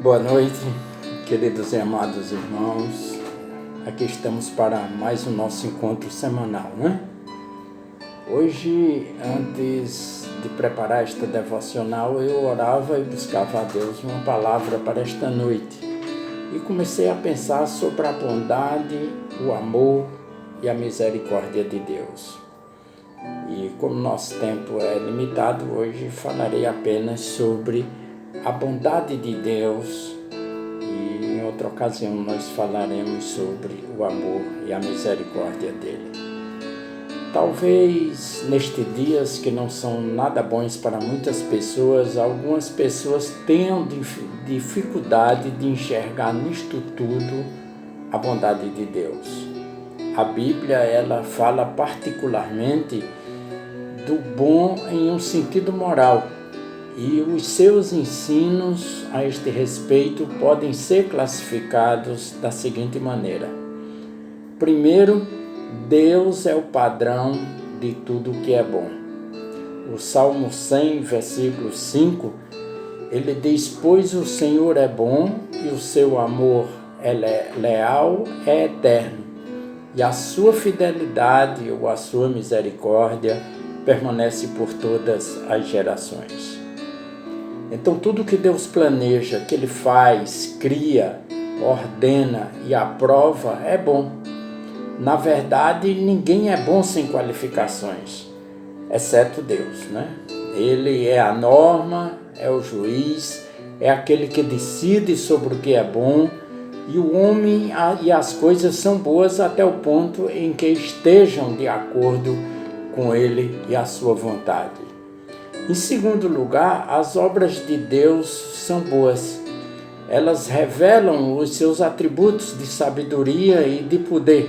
Boa noite, queridos e amados irmãos. Aqui estamos para mais o nosso encontro semanal, né? Hoje, antes de preparar esta devocional, eu orava e buscava a Deus uma palavra para esta noite. E comecei a pensar sobre a bondade, o amor e a misericórdia de Deus. E como nosso tempo é limitado, hoje falarei apenas sobre a bondade de Deus, e em outra ocasião nós falaremos sobre o amor e a misericórdia dele. Talvez nestes dias que não são nada bons para muitas pessoas, algumas pessoas tenham dificuldade de enxergar nisto tudo a bondade de Deus. A Bíblia, ela fala particularmente do bom em um sentido moral, e os seus ensinos a este respeito podem ser classificados da seguinte maneira. Primeiro, Deus é o padrão de tudo que é bom. O Salmo 100, versículo 5, ele diz: pois o Senhor é bom e o seu amor é leal, é eterno, e a sua fidelidade ou a sua misericórdia permanece por todas as gerações. Então, tudo que Deus planeja, que Ele faz, cria, ordena e aprova é bom. Na verdade, ninguém é bom sem qualificações, exceto Deus, né? Ele é a norma, é o juiz, é aquele que decide sobre o que é bom, e o homem e as coisas são boas até o ponto em que estejam de acordo com Ele e a sua vontade. Em segundo lugar, as obras de Deus são boas. Elas revelam os seus atributos de sabedoria e de poder.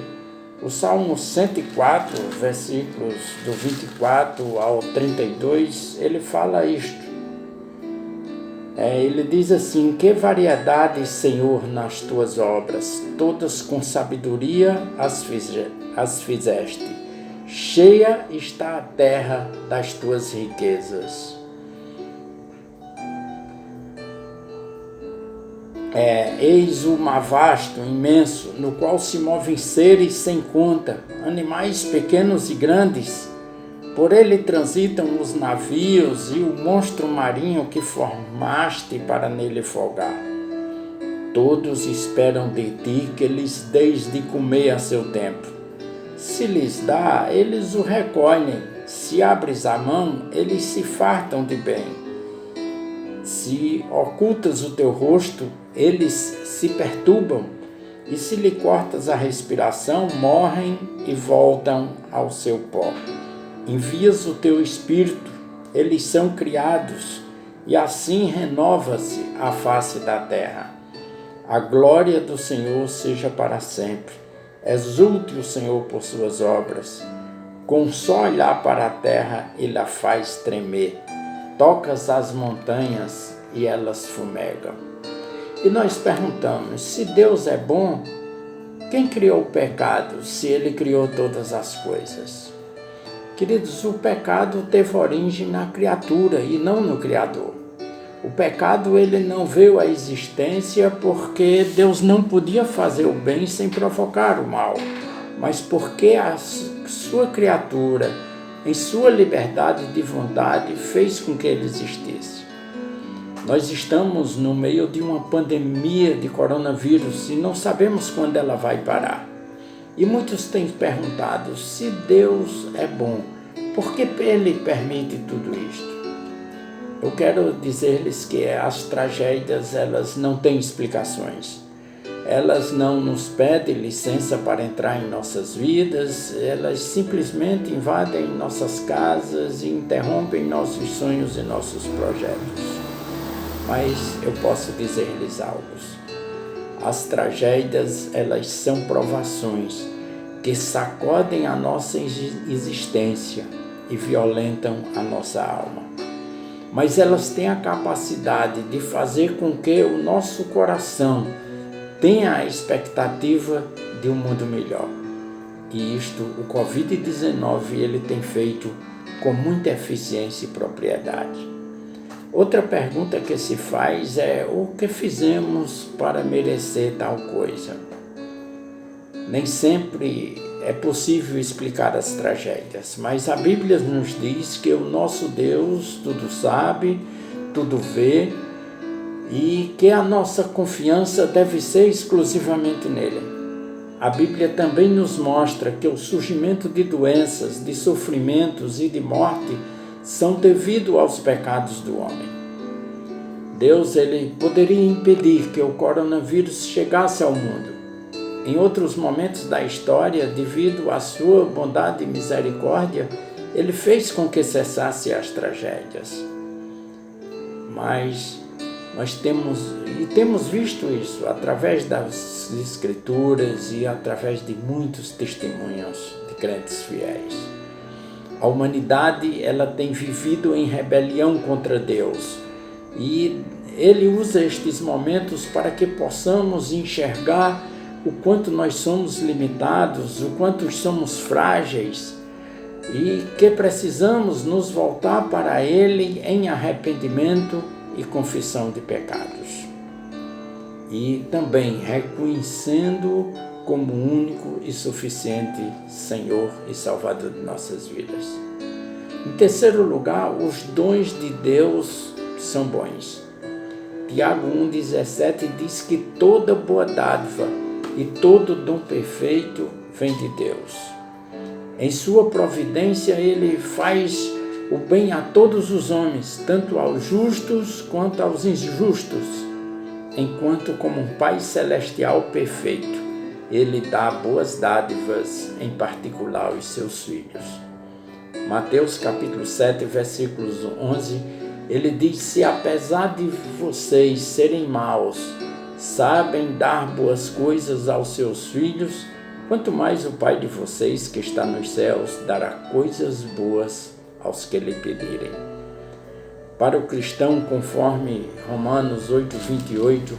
O Salmo 104, versículos do 24 ao 32, ele fala isto. Ele diz assim: que variedade, Senhor, nas tuas obras, todas com sabedoria as fizeste. Cheia está a terra das tuas riquezas. Eis o mar vasto, imenso, no qual se movem seres sem conta, animais pequenos e grandes. Por ele transitam os navios e o monstro marinho que formaste para nele folgar. Todos esperam de ti que lhes deis de comer a seu tempo. Se lhes dá, eles o recolhem. Se abres a mão, eles se fartam de bem. Se ocultas o teu rosto, eles se perturbam. E se lhe cortas a respiração, morrem e voltam ao seu pó. Envias o teu espírito, eles são criados, e assim renova-se a face da terra. A glória do Senhor seja para sempre. Exulte o Senhor por suas obras. Com só olhar para a terra, ele a faz tremer. Tocas as montanhas e elas fumegam. E nós perguntamos: se Deus é bom, quem criou o pecado, se ele criou todas as coisas? Queridos, o pecado teve origem na criatura e não no Criador. O pecado, ele não veio à existência porque Deus não podia fazer o bem sem provocar o mal, mas porque a sua criatura, em sua liberdade de vontade, fez com que ele existisse. Nós estamos no meio de uma pandemia de coronavírus e não sabemos quando ela vai parar. E muitos têm perguntado: se Deus é bom, por que ele permite tudo isto? Eu quero dizer-lhes que as tragédias, elas não têm explicações. Elas não nos pedem licença para entrar em nossas vidas, elas simplesmente invadem nossas casas e interrompem nossos sonhos e nossos projetos. Mas eu posso dizer-lhes algo. As tragédias, elas são provações que sacodem a nossa existência e violentam a nossa alma. Mas elas têm a capacidade de fazer com que o nosso coração tenha a expectativa de um mundo melhor. E isto, o Covid-19, ele tem feito com muita eficiência e propriedade. Outra pergunta que se faz é: o que fizemos para merecer tal coisa? Nem sempre é possível explicar as tragédias, mas a Bíblia nos diz que o nosso Deus tudo sabe, tudo vê, e que a nossa confiança deve ser exclusivamente nele. A Bíblia também nos mostra que o surgimento de doenças, de sofrimentos e de morte são devido aos pecados do homem. Deus ele poderia impedir que o coronavírus chegasse ao mundo. Em outros momentos da história, devido à sua bondade e misericórdia, ele fez com que cessasse as tragédias. Mas nós temos visto isso através das Escrituras e através de muitos testemunhos de crentes fiéis. A humanidade ela tem vivido em rebelião contra Deus e Ele usa estes momentos para que possamos enxergar o quanto nós somos limitados, o quanto somos frágeis e que precisamos nos voltar para Ele em arrependimento e confissão de pecados. E também reconhecendo como único e suficiente Senhor e Salvador de nossas vidas. Em terceiro lugar, os dons de Deus são bons. Tiago 1,17 diz que toda boa dádiva e todo dom perfeito vem de Deus. Em sua providência, Ele faz o bem a todos os homens, tanto aos justos quanto aos injustos, enquanto como um Pai Celestial perfeito, Ele dá boas dádivas, em particular aos seus filhos. Mateus capítulo 7, versículos 11, Ele diz: se apesar de vocês serem maus, sabem dar boas coisas aos seus filhos, quanto mais o Pai de vocês que está nos céus dará coisas boas aos que lhe pedirem. Para o cristão, conforme Romanos 8:28,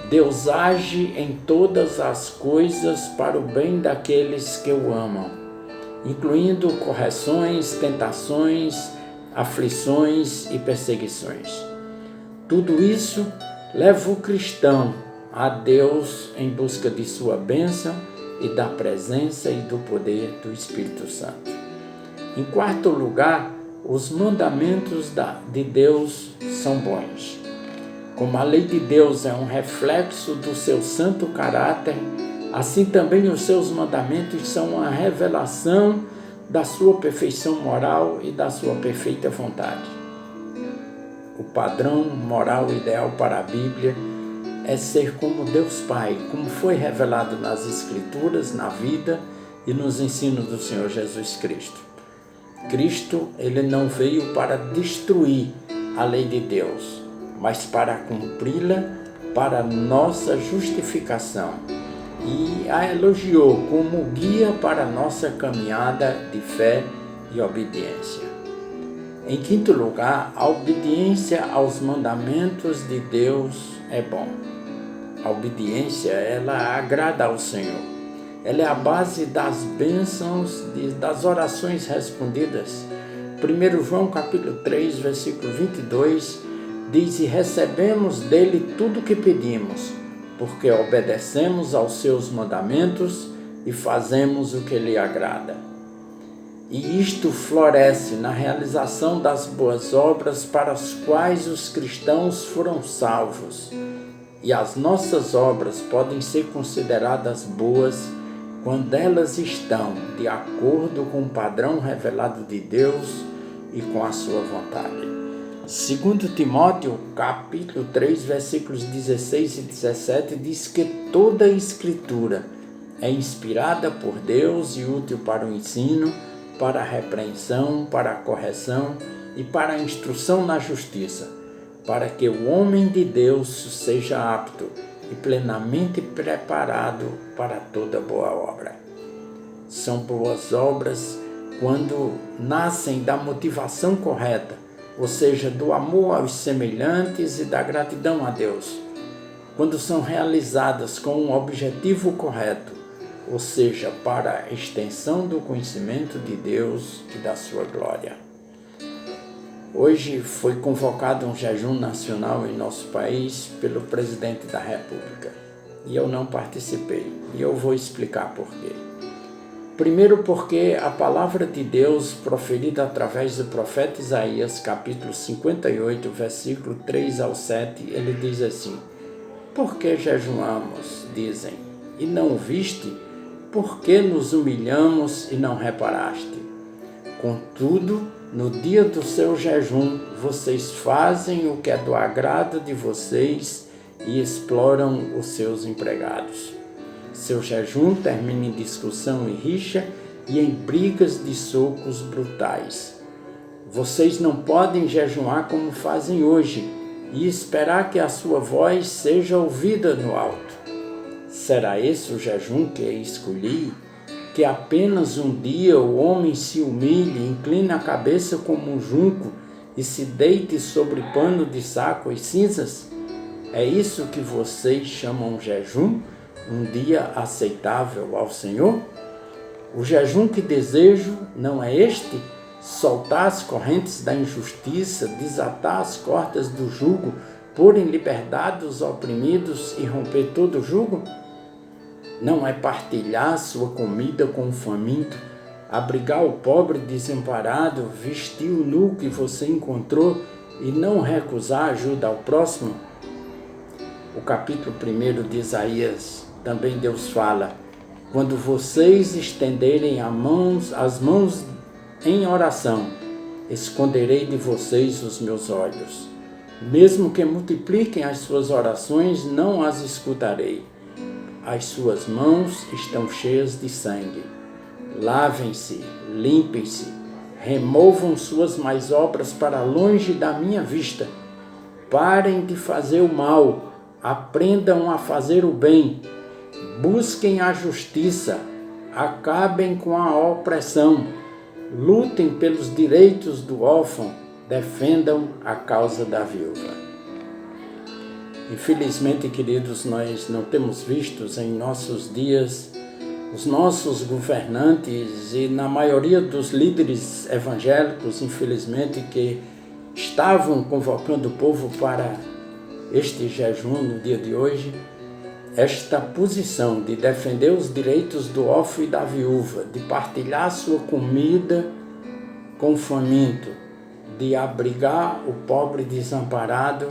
Deus age em todas as coisas para o bem daqueles que o amam, incluindo correções, tentações, aflições e perseguições. Tudo isso leva o cristão a Deus em busca de sua bênção e da presença e do poder do Espírito Santo. Em quarto lugar, os mandamentos de Deus são bons. Como a lei de Deus é um reflexo do seu santo caráter, assim também os seus mandamentos são uma revelação da sua perfeição moral e da sua perfeita vontade. O padrão moral ideal para a Bíblia é ser como Deus Pai, como foi revelado nas Escrituras, na vida e nos ensinos do Senhor Jesus Cristo. Cristo, ele não veio para destruir a lei de Deus, mas para cumpri-la para nossa justificação, e a elogiou como guia para nossa caminhada de fé e obediência. Em quinto lugar, a obediência aos mandamentos de Deus é bom. A obediência, ela agrada ao Senhor. Ela é a base das bênçãos, das orações respondidas. 1 João capítulo 3, versículo 22, diz: e recebemos dele tudo o que pedimos, porque obedecemos aos seus mandamentos e fazemos o que lhe agrada. E isto floresce na realização das boas obras para as quais os cristãos foram salvos. E as nossas obras podem ser consideradas boas quando elas estão de acordo com o padrão revelado de Deus e com a sua vontade. 2 Timóteo, capítulo 3, versículos 16 e 17, diz que toda a Escritura é inspirada por Deus e útil para o ensino, para a repreensão, para a correção e para a instrução na justiça, para que o homem de Deus seja apto e plenamente preparado para toda boa obra. São boas obras quando nascem da motivação correta, ou seja, do amor aos semelhantes e da gratidão a Deus. Quando são realizadas com um objetivo correto, ou seja, para a extensão do conhecimento de Deus e da sua glória. Hoje foi convocado um jejum nacional em nosso país pelo presidente da República e eu não participei, e eu vou explicar por quê. Primeiro, porque a palavra de Deus proferida através do profeta Isaías, capítulo 58, versículo 3 ao 7, ele diz assim: por que jejuamos, dizem, e não viste? Por que nos humilhamos e não reparaste? Contudo, no dia do seu jejum, vocês fazem o que é do agrado de vocês e exploram os seus empregados. Seu jejum termina em discussão e rixa e em brigas de socos brutais. Vocês não podem jejuar como fazem hoje e esperar que a sua voz seja ouvida no alto. Será esse o jejum que escolhi? Que apenas um dia o homem se humilhe, incline a cabeça como um junco e se deite sobre pano de saco e cinzas? É isso que vocês chamam jejum? Um dia aceitável ao Senhor? O jejum que desejo não é este? Soltar as correntes da injustiça, desatar as cordas do jugo, pôr em liberdade os oprimidos e romper todo o jugo? Não é partilhar sua comida com o faminto, abrigar o pobre desamparado, vestir o nu que você encontrou e não recusar ajuda ao próximo? O capítulo 1 de Isaías, também Deus fala: quando vocês estenderem as mãos em oração, esconderei de vocês os meus olhos. Mesmo que multipliquem as suas orações, não as escutarei. As suas mãos estão cheias de sangue. Lavem-se, limpem-se, removam suas más obras para longe da minha vista. Parem de fazer o mal, aprendam a fazer o bem. Busquem a justiça, acabem com a opressão. Lutem pelos direitos do órfão, defendam a causa da viúva. Infelizmente, queridos, nós não temos visto em nossos dias os nossos governantes e na maioria dos líderes evangélicos, infelizmente, que estavam convocando o povo para este jejum no dia de hoje, esta posição de defender os direitos do órfão e da viúva, de partilhar sua comida com o faminto, de abrigar o pobre desamparado,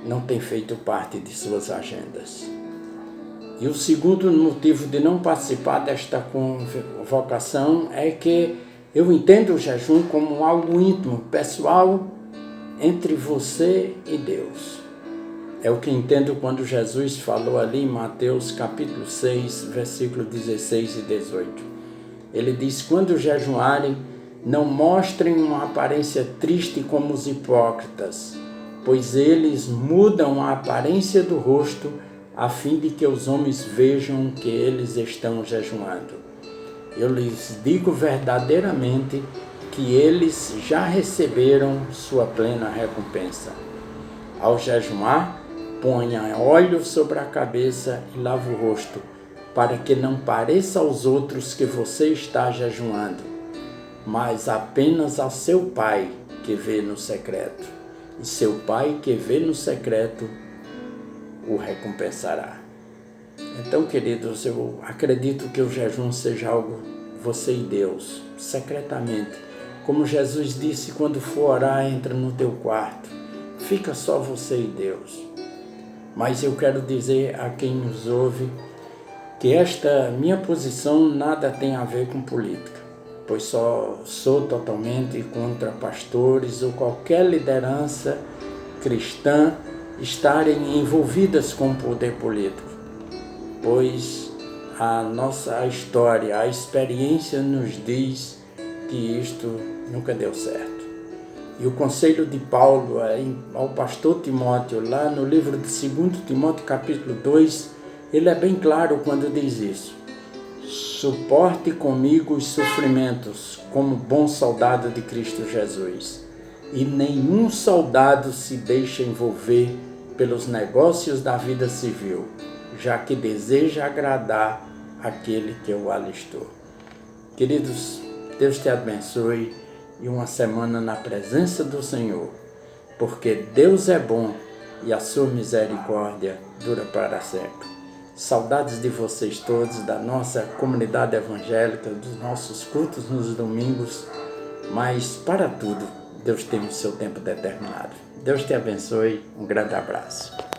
não tem feito parte de suas agendas. E o segundo motivo de não participar desta convocação é que eu entendo o jejum como algo íntimo, pessoal, entre você e Deus. É o que entendo quando Jesus falou ali em Mateus capítulo 6, versículo 16 e 18. Ele diz: quando jejuarem, não mostrem uma aparência triste como os hipócritas, pois eles mudam a aparência do rosto a fim de que os homens vejam que eles estão jejuando. Eu lhes digo verdadeiramente que eles já receberam sua plena recompensa. Ao jejuar, ponha óleo sobre a cabeça e lave o rosto, para que não pareça aos outros que você está jejuando, mas apenas ao seu Pai que vê no secreto. E seu Pai que vê no secreto o recompensará. Então, queridos, eu acredito que o jejum seja algo você e Deus, secretamente. Como Jesus disse, quando for orar, entra no teu quarto. Fica só você e Deus. Mas eu quero dizer a quem nos ouve que esta minha posição nada tem a ver com política, pois só sou totalmente contra pastores ou qualquer liderança cristã estarem envolvidas com o poder político, pois a nossa história, a experiência nos diz que isto nunca deu certo. E o conselho de Paulo ao pastor Timóteo, lá no livro de 2 Timóteo capítulo 2, ele é bem claro quando diz isso: suporte comigo os sofrimentos como bom soldado de Cristo Jesus, e nenhum soldado se deixa envolver pelos negócios da vida civil, já que deseja agradar aquele que o alistou. Queridos, Deus te abençoe e uma semana na presença do Senhor, porque Deus é bom e a sua misericórdia dura para sempre. Saudades de vocês todos, da nossa comunidade evangélica, dos nossos cultos nos domingos, mas para tudo, Deus tem o seu tempo determinado. Deus te abençoe, um grande abraço.